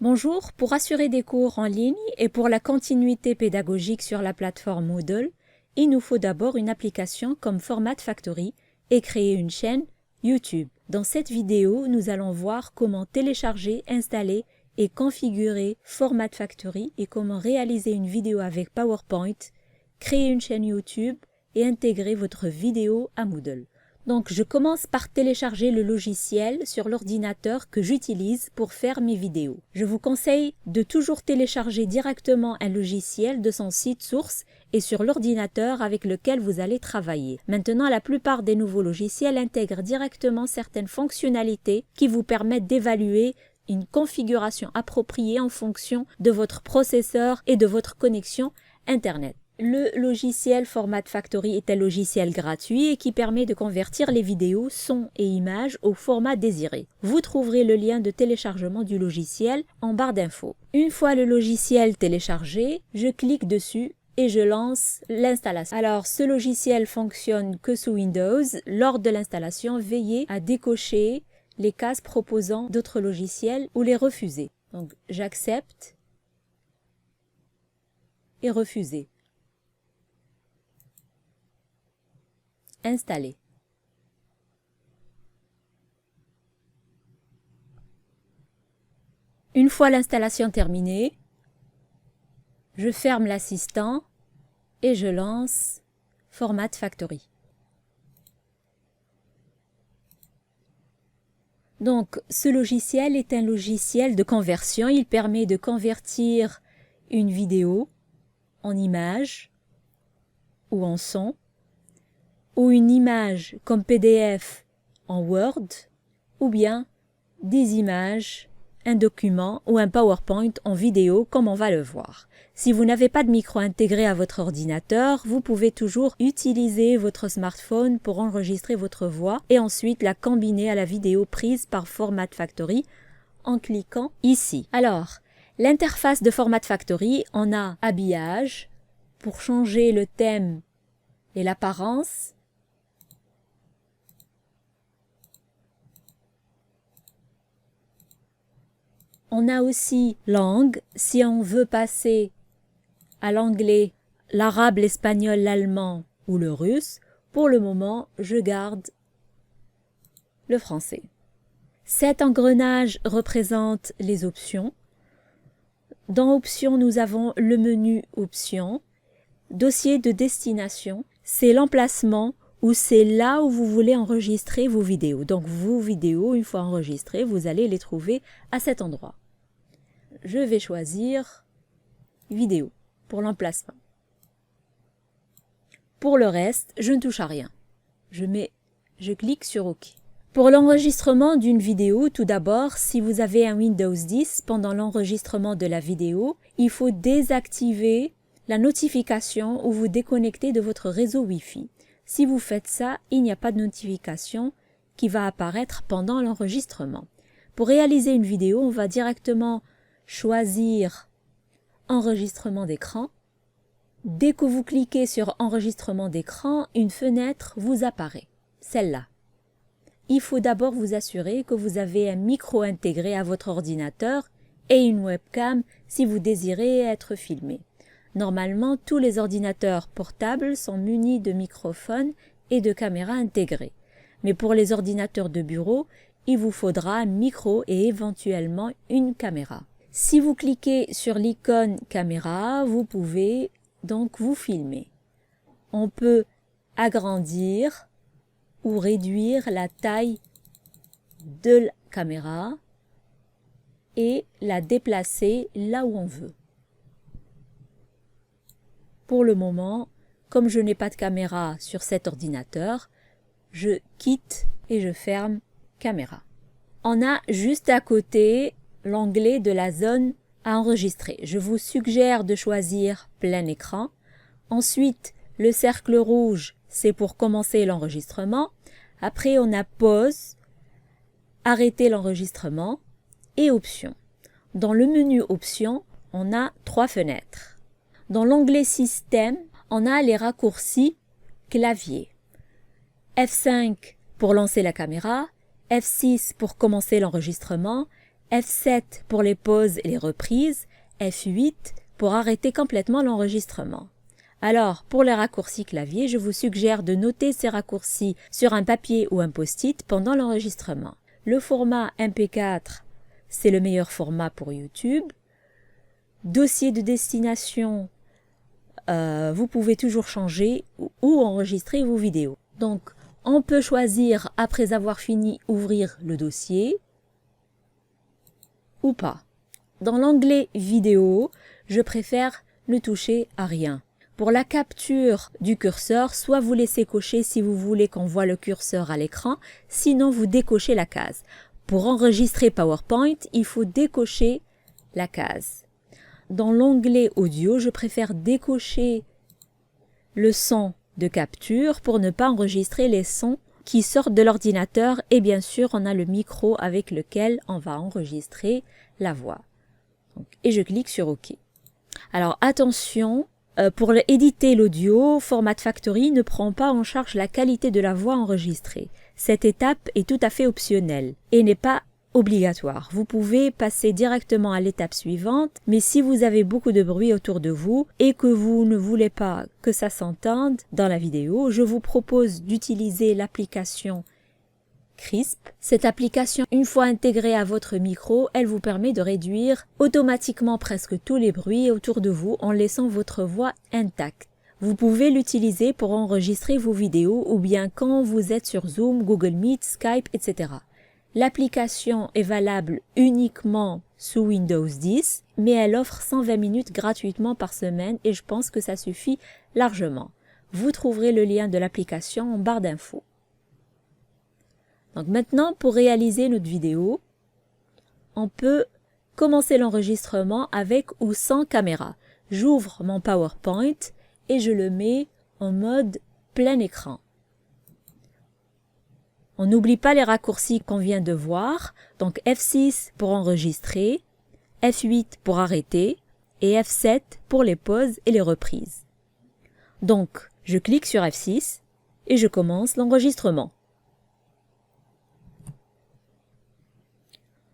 Bonjour, pour assurer des cours en ligne et pour la continuité pédagogique sur la plateforme Moodle, il nous faut d'abord une application comme Format Factory et créer une chaîne YouTube. Dans cette vidéo, nous allons voir comment télécharger, installer et configurer Format Factory et comment réaliser une vidéo avec PowerPoint, créer une chaîne YouTube et intégrer votre vidéo à Moodle. Donc, je commence par télécharger le logiciel sur l'ordinateur que j'utilise pour faire mes vidéos. Je vous conseille de toujours télécharger directement un logiciel de son site source et sur l'ordinateur avec lequel vous allez travailler. Maintenant, la plupart des nouveaux logiciels intègrent directement certaines fonctionnalités qui vous permettent d'évaluer une configuration appropriée en fonction de votre processeur et de votre connexion Internet. Le logiciel Format Factory est un logiciel gratuit et qui permet de convertir les vidéos, sons et images au format désiré. Vous trouverez le lien de téléchargement du logiciel en barre d'infos. Une fois le logiciel téléchargé, je clique dessus et je lance l'installation. Alors, ce logiciel fonctionne que sous Windows. Lors de l'installation, veillez à décocher les cases proposant d'autres logiciels ou les refuser. Donc, j'accepte et refuser. Installer. Une fois l'installation terminée, je ferme l'assistant et je lance Format Factory. Donc, ce logiciel est un logiciel de conversion. Il permet de convertir une vidéo en image ou en son, ou une image comme PDF en Word, ou bien des images, un document ou un PowerPoint en vidéo comme on va le voir. Si vous n'avez pas de micro intégré à votre ordinateur, vous pouvez toujours utiliser votre smartphone pour enregistrer votre voix et ensuite la combiner à la vidéo prise par Format Factory en cliquant ici. Alors, l'interface de Format Factory, on a habillage pour changer le thème et l'apparence. On a aussi langue, si on veut passer à l'anglais, l'arabe, l'espagnol, l'allemand ou le russe. Pour le moment, je garde le français. Cet engrenage représente les options. Dans Options, nous avons le menu Options. Dossier de destination, c'est l'emplacement ou c'est là où vous voulez enregistrer vos vidéos. Donc vos vidéos, une fois enregistrées, vous allez les trouver à cet endroit. Je vais choisir vidéo pour l'emplacement. Pour le reste, je ne touche à rien. Je clique sur OK. Pour l'enregistrement d'une vidéo, tout d'abord, si vous avez un Windows 10, pendant l'enregistrement de la vidéo, il faut désactiver la notification ou vous déconnecter de votre réseau Wi-Fi. Si vous faites ça, il n'y a pas de notification qui va apparaître pendant l'enregistrement. Pour réaliser une vidéo, on va directement choisir enregistrement d'écran. Dès que vous cliquez sur enregistrement d'écran, une fenêtre vous apparaît, celle-là. Il faut d'abord vous assurer que vous avez un micro intégré à votre ordinateur et une webcam si vous désirez être filmé. Normalement, tous les ordinateurs portables sont munis de microphones et de caméras intégrées. Mais pour les ordinateurs de bureau, il vous faudra un micro et éventuellement une caméra. Si vous cliquez sur l'icône caméra, vous pouvez donc vous filmer. On peut agrandir ou réduire la taille de la caméra et la déplacer là où on veut. Pour le moment, comme je n'ai pas de caméra sur cet ordinateur, je quitte et je ferme caméra. On a juste à côté l'onglet de la zone à enregistrer. Je vous suggère de choisir plein écran. Ensuite, le cercle rouge, c'est pour commencer l'enregistrement. Après, on a pause, arrêter l'enregistrement et options. Dans le menu options, on a 3 fenêtres. Dans l'onglet système, on a les raccourcis clavier. F5 pour lancer la caméra, F6 pour commencer l'enregistrement, F7 pour les pauses et les reprises, F8 pour arrêter complètement l'enregistrement. Alors, pour les raccourcis clavier, je vous suggère de noter ces raccourcis sur un papier ou un post-it pendant l'enregistrement. Le format MP4, c'est le meilleur format pour YouTube. Dossier de destination, vous pouvez toujours changer ou enregistrer vos vidéos. Donc, on peut choisir, après avoir fini, ouvrir le dossier ou pas. Dans l'onglet vidéo, je préfère ne toucher à rien. Pour la capture du curseur, soit vous laissez cocher si vous voulez qu'on voit le curseur à l'écran, sinon vous décochez la case. Pour enregistrer PowerPoint, il faut décocher la case. Dans l'onglet audio, je préfère décocher le son de capture pour ne pas enregistrer les sons qui sortent de l'ordinateur et bien sûr on a le micro avec lequel on va enregistrer la voix. Et je clique sur OK. Alors attention, pour éditer l'audio, Format Factory ne prend pas en charge la qualité de la voix enregistrée. Cette étape est tout à fait optionnelle et n'est pas obligatoire. Vous pouvez passer directement à l'étape suivante, mais si vous avez beaucoup de bruit autour de vous et que vous ne voulez pas que ça s'entende dans la vidéo, je vous propose d'utiliser l'application Krisp. Cette application, une fois intégrée à votre micro, elle vous permet de réduire automatiquement presque tous les bruits autour de vous en laissant votre voix intacte. Vous pouvez l'utiliser pour enregistrer vos vidéos ou bien quand vous êtes sur Zoom, Google Meet, Skype, etc. L'application est valable uniquement sous Windows 10, mais elle offre 120 minutes gratuitement par semaine et je pense que ça suffit largement. Vous trouverez le lien de l'application en barre d'infos. Donc maintenant, pour réaliser notre vidéo, on peut commencer l'enregistrement avec ou sans caméra. J'ouvre mon PowerPoint et je le mets en mode plein écran. On n'oublie pas les raccourcis qu'on vient de voir, donc F6 pour enregistrer, F8 pour arrêter et F7 pour les pauses et les reprises. Donc, je clique sur F6 et je commence l'enregistrement.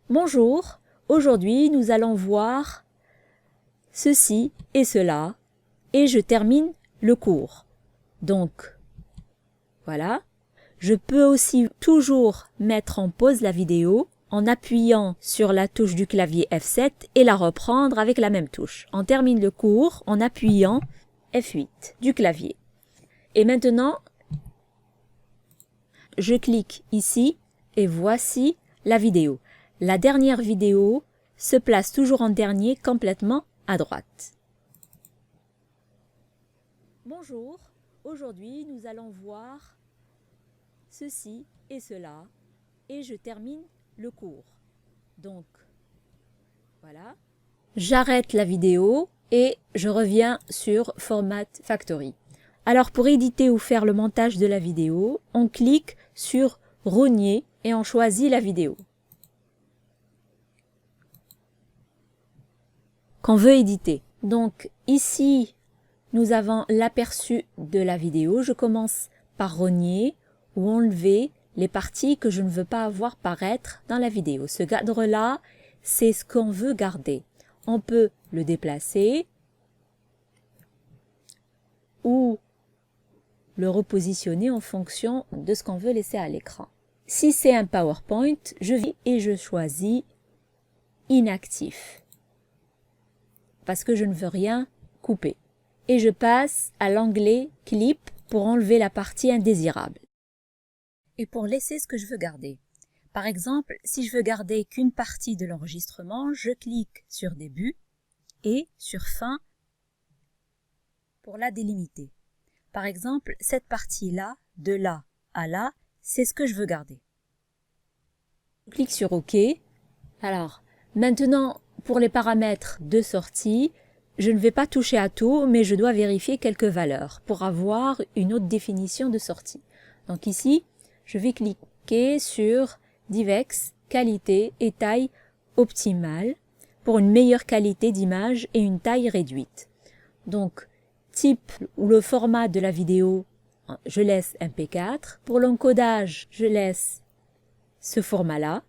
Bonjour, aujourd'hui nous allons voir ceci et cela et je termine le cours. Donc, voilà. Je peux aussi toujours mettre en pause la vidéo en appuyant sur la touche du clavier F7 et la reprendre avec la même touche. On termine le cours en appuyant F8 du clavier. Et maintenant, je clique ici et voici la vidéo. La dernière vidéo se place toujours en dernier, complètement à droite. Bonjour, aujourd'hui nous allons voir ceci et cela et je termine le cours. Donc, voilà. J'arrête la vidéo et je reviens sur Format Factory. Alors pour éditer ou faire le montage de la vidéo, on clique sur Rogner et on choisit la vidéo qu'on veut éditer. Donc ici, nous avons l'aperçu de la vidéo. Je commence par rogner ou enlever les parties que je ne veux pas avoir paraître dans la vidéo. Ce cadre-là, c'est ce qu'on veut garder. On peut le déplacer ou le repositionner en fonction de ce qu'on veut laisser à l'écran. Si c'est un PowerPoint, je vais et je choisis inactif parce que je ne veux rien couper. Et je passe à l'onglet Clip pour enlever la partie indésirable. Et pour laisser ce que je veux garder. Par exemple, si je veux garder qu'une partie de l'enregistrement, je clique sur Début et sur Fin pour la délimiter. Par exemple, cette partie-là, de là à là, c'est ce que je veux garder. Je clique sur OK. Alors, maintenant, pour les paramètres de sortie, je ne vais pas toucher à tout, mais je dois vérifier quelques valeurs pour avoir une autre définition de sortie. Donc ici, je vais cliquer sur DivX, qualité et taille optimale pour une meilleure qualité d'image et une taille réduite. Donc, type ou le format de la vidéo, je laisse MP4. Pour l'encodage, je laisse ce format-là,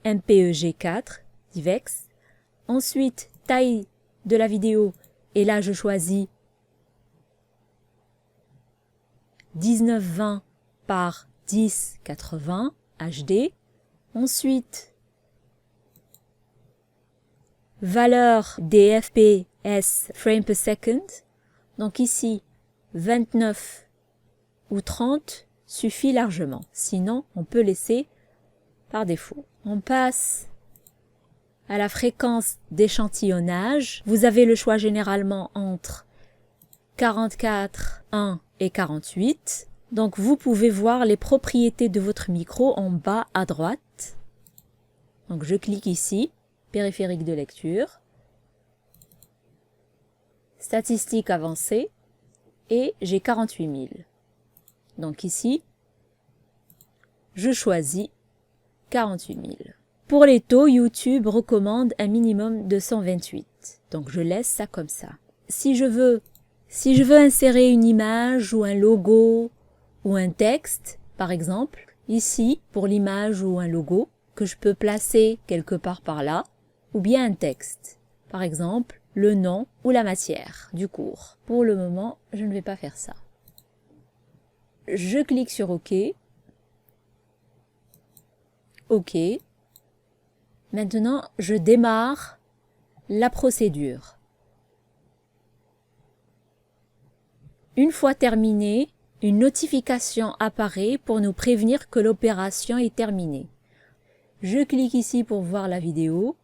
MPEG 4. DivX. Ensuite, taille de la vidéo, et là je choisis 1920 par 1080 HD. Ensuite, valeur des FPS frame per second. Donc ici, 29 ou 30 suffit largement. Sinon, on peut laisser par défaut. On passe à la fréquence d'échantillonnage. Vous avez le choix généralement entre 44.1 et 48. Donc vous pouvez voir les propriétés de votre micro en bas à droite. Donc je clique ici, périphérique de lecture, statistiques avancées, et j'ai 48 000. Donc ici, je choisis 48 000. Pour les taux, YouTube recommande un minimum de 128. Donc je laisse ça comme ça. Si je veux insérer une image ou un logo ou un texte, par exemple, ici, pour l'image ou un logo, que je peux placer quelque part par là, ou bien un texte, par exemple, le nom ou la matière du cours. Pour le moment, je ne vais pas faire ça. Je clique sur OK. OK. Maintenant, je démarre la procédure. Une fois terminée, une notification apparaît pour nous prévenir que l'opération est terminée. Je clique ici pour voir la vidéo.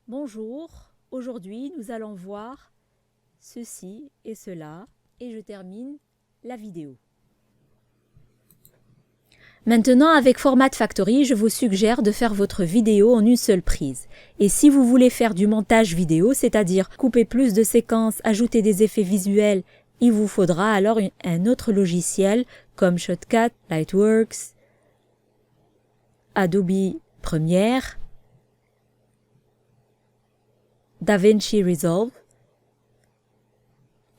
Bonjour, aujourd'hui nous allons voir ceci et cela et je termine la vidéo. Maintenant, avec Format Factory, je vous suggère de faire votre vidéo en une seule prise. Et si vous voulez faire du montage vidéo, c'est-à-dire couper plus de séquences, ajouter des effets visuels, il vous faudra alors un autre logiciel comme Shotcut, Lightworks, Adobe Premiere, DaVinci Resolve,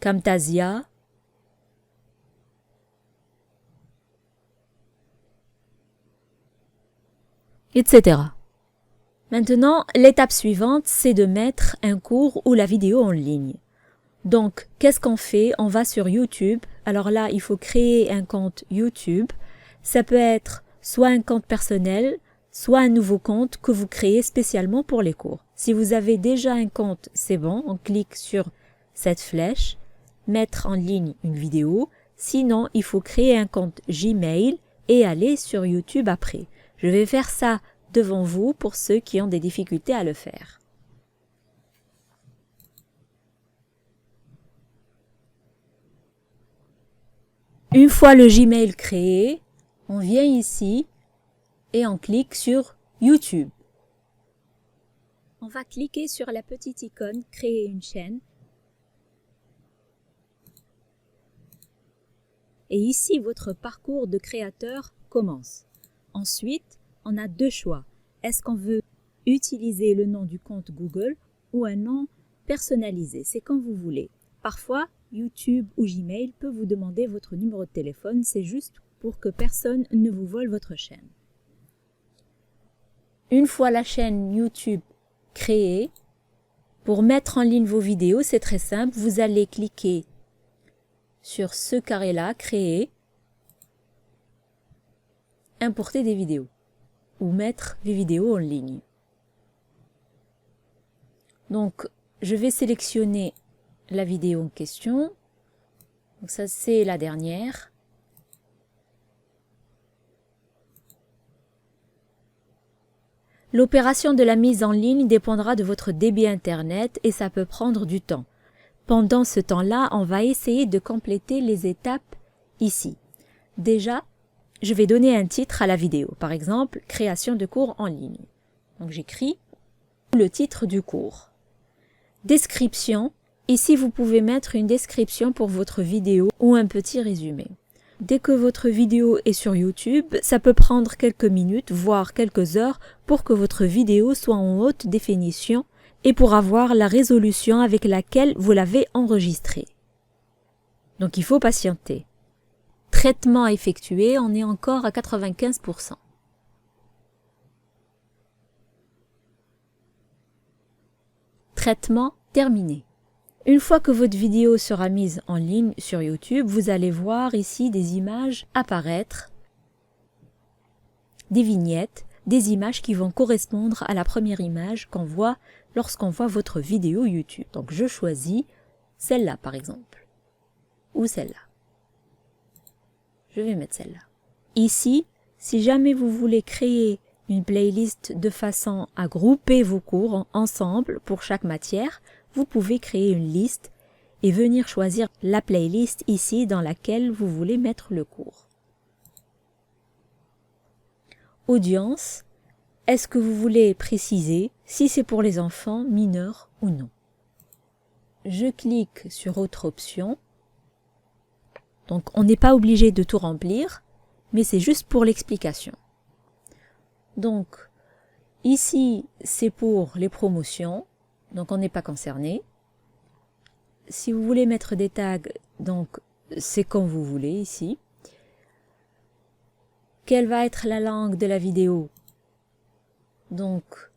Camtasia, etc. Maintenant, l'étape suivante, c'est de mettre un cours ou la vidéo en ligne. Donc, qu'est-ce qu'on fait? On va sur YouTube. Alors là, il faut créer un compte YouTube. Ça peut être soit un compte personnel, soit un nouveau compte que vous créez spécialement pour les cours. Si vous avez déjà un compte, c'est bon, on clique sur cette flèche, mettre en ligne une vidéo. Sinon, il faut créer un compte Gmail et aller sur YouTube après. Je vais faire ça devant vous pour ceux qui ont des difficultés à le faire. Une fois le Gmail créé, on vient ici et on clique sur YouTube. On va cliquer sur la petite icône « Créer une chaîne ». Et ici, votre parcours de créateur commence. Ensuite, on a deux choix. Est-ce qu'on veut utiliser le nom du compte Google ou un nom personnalisé? C'est comme vous voulez. Parfois, YouTube ou Gmail peut vous demander votre numéro de téléphone. C'est juste pour que personne ne vous vole votre chaîne. Une fois la chaîne YouTube créée, pour mettre en ligne vos vidéos, c'est très simple. Vous allez cliquer sur ce carré-là, créer, importer des vidéos ou mettre des vidéos en ligne. Donc, je vais sélectionner la vidéo en question. Donc ça, c'est la dernière. L'opération de la mise en ligne dépendra de votre débit Internet et ça peut prendre du temps. Pendant ce temps-là, on va essayer de compléter les étapes ici. Déjà, je vais donner un titre à la vidéo. Par exemple, création de cours en ligne. Donc j'écris le titre du cours. Description. Ici, vous pouvez mettre une description pour votre vidéo ou un petit résumé. Dès que votre vidéo est sur YouTube, ça peut prendre quelques minutes, voire quelques heures, pour que votre vidéo soit en haute définition et pour avoir la résolution avec laquelle vous l'avez enregistrée. Donc il faut patienter. Traitement effectué, on est encore à 95%. Traitement terminé. Une fois que votre vidéo sera mise en ligne sur YouTube, vous allez voir ici des images apparaître, des vignettes, des images qui vont correspondre à la première image qu'on voit lorsqu'on voit votre vidéo YouTube. Donc je choisis celle-là par exemple, ou celle-là. Je vais mettre celle-là. Ici, si jamais vous voulez créer une playlist de façon à grouper vos cours ensemble pour chaque matière, vous pouvez créer une liste et venir choisir la playlist ici dans laquelle vous voulez mettre le cours. Audience, est-ce que vous voulez préciser si c'est pour les enfants mineurs ou non? Je clique sur autre option. Donc on n'est pas obligé de tout remplir, mais c'est juste pour l'explication. Donc ici c'est pour les promotions, donc on n'est pas concerné. Si vous voulez mettre des tags, donc c'est comme vous voulez ici. Quelle va être la langue de la vidéo? Donc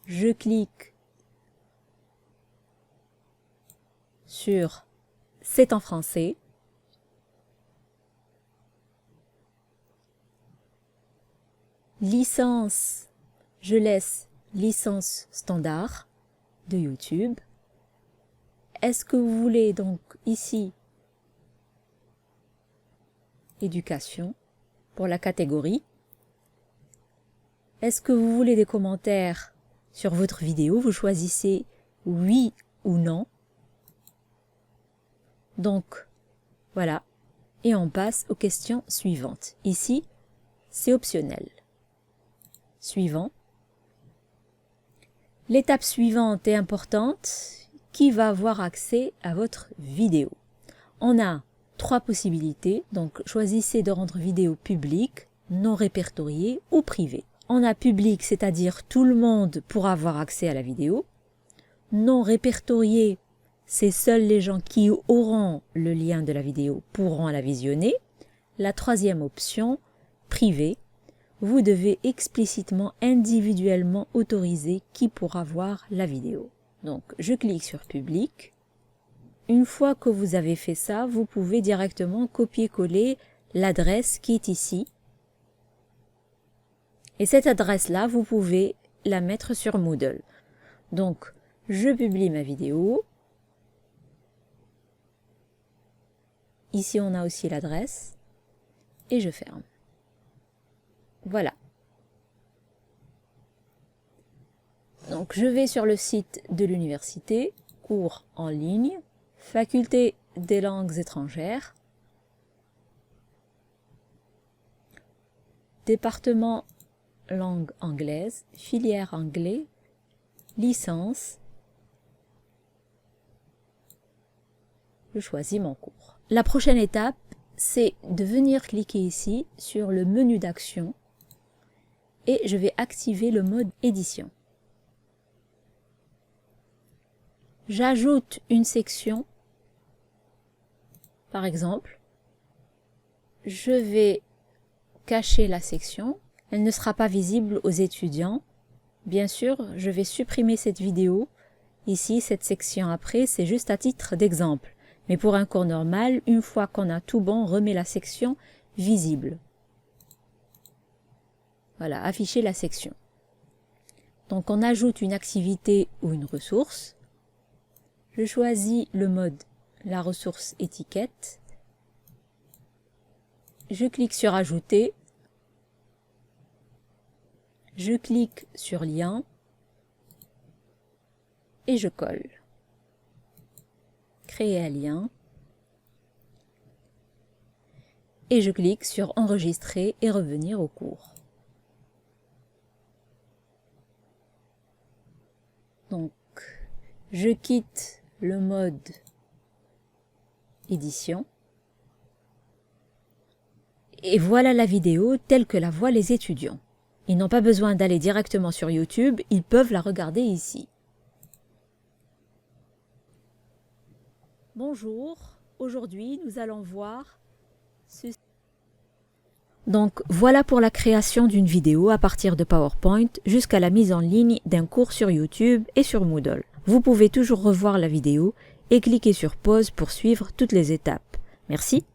je clique sur c'est en français. Licence, je laisse licence standard de YouTube. Est-ce que vous voulez donc ici éducation pour la catégorie? Est-ce que vous voulez des commentaires sur votre vidéo? Vous choisissez oui ou non. Donc voilà, et on passe aux questions suivantes. Ici, c'est optionnel. Suivant. L'étape suivante est importante. Qui va avoir accès à votre vidéo? On a 3 possibilités. Donc, choisissez de rendre vidéo publique, non répertoriée ou privée. On a public, c'est-à-dire tout le monde pourra avoir accès à la vidéo. Non répertoriée, c'est seuls les gens qui auront le lien de la vidéo pourront la visionner. La troisième option, privée. Vous devez explicitement, individuellement autoriser qui pourra voir la vidéo. Donc, je clique sur public. Une fois que vous avez fait ça, vous pouvez directement copier-coller l'adresse qui est ici. Et cette adresse-là, vous pouvez la mettre sur Moodle. Donc, je publie ma vidéo. Ici, on a aussi l'adresse. Et je ferme. Voilà. Donc, je vais sur le site de l'université, cours en ligne, faculté des langues étrangères, département langue anglaise, filière anglais, licence. Je choisis mon cours. La prochaine étape, c'est de venir cliquer ici sur le menu d'action et je vais activer le mode édition. J'ajoute une section, par exemple, je vais cacher la section, elle ne sera pas visible aux étudiants. Bien sûr, je vais supprimer cette vidéo, ici, cette section après, c'est juste à titre d'exemple. Mais pour un cours normal, une fois qu'on a tout bon, on remet la section visible. Voilà, afficher la section. Donc on ajoute une activité ou une ressource. Je choisis le mode, la ressource étiquette. Je clique sur ajouter. Je clique sur lien. Et je colle. Créer un lien. Et je clique sur enregistrer et revenir au cours. Donc, je quitte le mode édition. Et voilà la vidéo telle que la voient les étudiants. Ils n'ont pas besoin d'aller directement sur YouTube, ils peuvent la regarder ici. Bonjour, aujourd'hui nous allons voir ceci. Donc voilà pour la création d'une vidéo à partir de PowerPoint jusqu'à la mise en ligne d'un cours sur YouTube et sur Moodle. Vous pouvez toujours revoir la vidéo et cliquer sur pause pour suivre toutes les étapes. Merci.